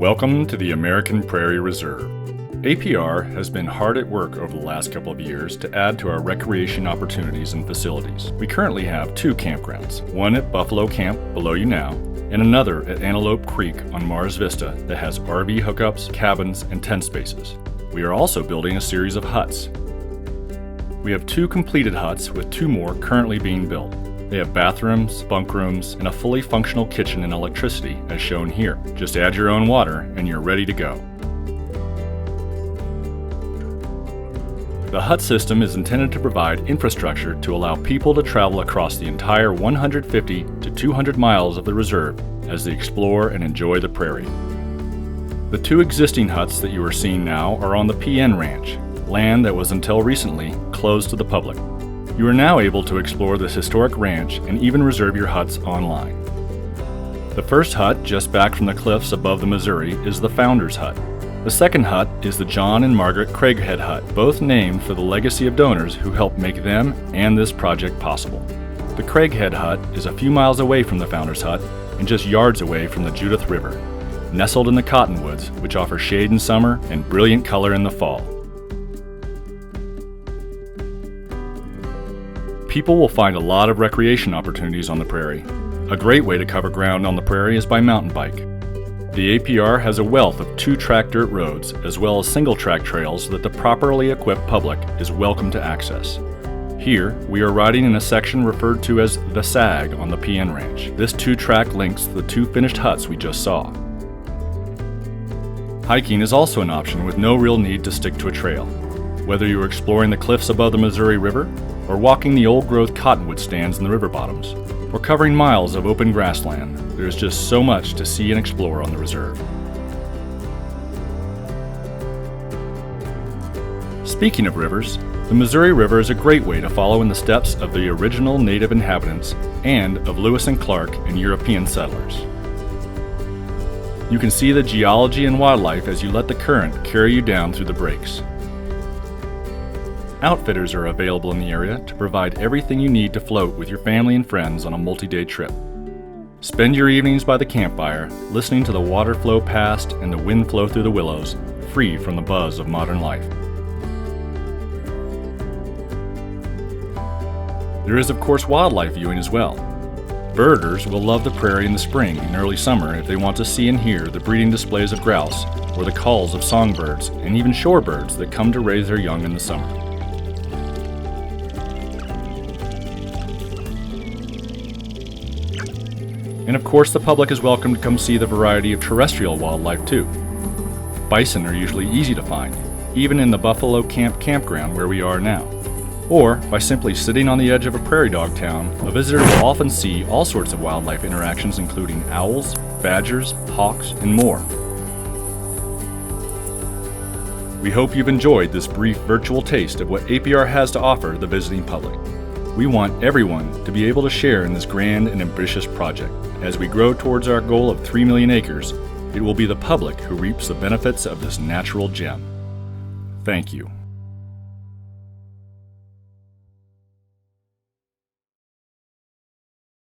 Welcome to the American Prairie Reserve. APR has been hard at work over the last couple of years to add to our recreation opportunities and facilities. We currently have two campgrounds, one at Buffalo Camp below you now, and another at Antelope Creek on Mars Vista that has RV hookups, cabins, and tent spaces. We are also building a series of huts. We have two completed huts with two more currently being built. They have bathrooms, bunk rooms, and a fully functional kitchen and electricity as shown here. Just add your own water and you're ready to go. The hut system is intended to provide infrastructure to allow people to travel across the entire 150 to 200 miles of the reserve as they explore and enjoy the prairie. The two existing huts that you are seeing now are on the PN Ranch, land that was until recently closed to the public. You are now able to explore this historic ranch and even reserve your huts online. The first hut, just back from the cliffs above the Missouri, is the Founders Hut. The second hut is the John and Margaret Craighead Hut, both named for the legacy of donors who helped make them and this project possible. The Craighead Hut is a few miles away from the Founders Hut and just yards away from the Judith River, nestled in the cottonwoods, which offer shade in summer and brilliant color in the fall. People will find a lot of recreation opportunities on the prairie. A great way to cover ground on the prairie is by mountain bike. The APR has a wealth of two-track dirt roads as well as single-track trails that the properly equipped public is welcome to access. Here, we are riding in a section referred to as the Sag on the PN Ranch. This two-track links the two finished huts we just saw. Hiking is also an option with no real need to stick to a trail. Whether you are exploring the cliffs above the Missouri River, or walking the old-growth cottonwood stands in the river bottoms, or covering miles of open grassland, there is just so much to see and explore on the reserve. Speaking of rivers, the Missouri River is a great way to follow in the steps of the original native inhabitants and of Lewis and Clark and European settlers. You can see the geology and wildlife as you let the current carry you down through the breaks. Outfitters are available in the area to provide everything you need to float with your family and friends on a multi-day trip. Spend your evenings by the campfire, listening to the water flow past and the wind flow through the willows, free from the buzz of modern life. There is, of course, wildlife viewing as well. Birders will love the prairie in the spring and early summer if they want to see and hear the breeding displays of grouse or the calls of songbirds and even shorebirds that come to raise their young in the summer. And of course, the public is welcome to come see the variety of terrestrial wildlife too. Bison are usually easy to find, even in the Buffalo Camp campground where we are now. Or, by simply sitting on the edge of a prairie dog town, a visitor will often see all sorts of wildlife interactions including owls, badgers, hawks, and more. We hope you've enjoyed this brief virtual taste of what APR has to offer the visiting public. We want everyone to be able to share in this grand and ambitious project. As we grow towards our goal of 3 million acres, it will be the public who reaps the benefits of this natural gem. Thank you.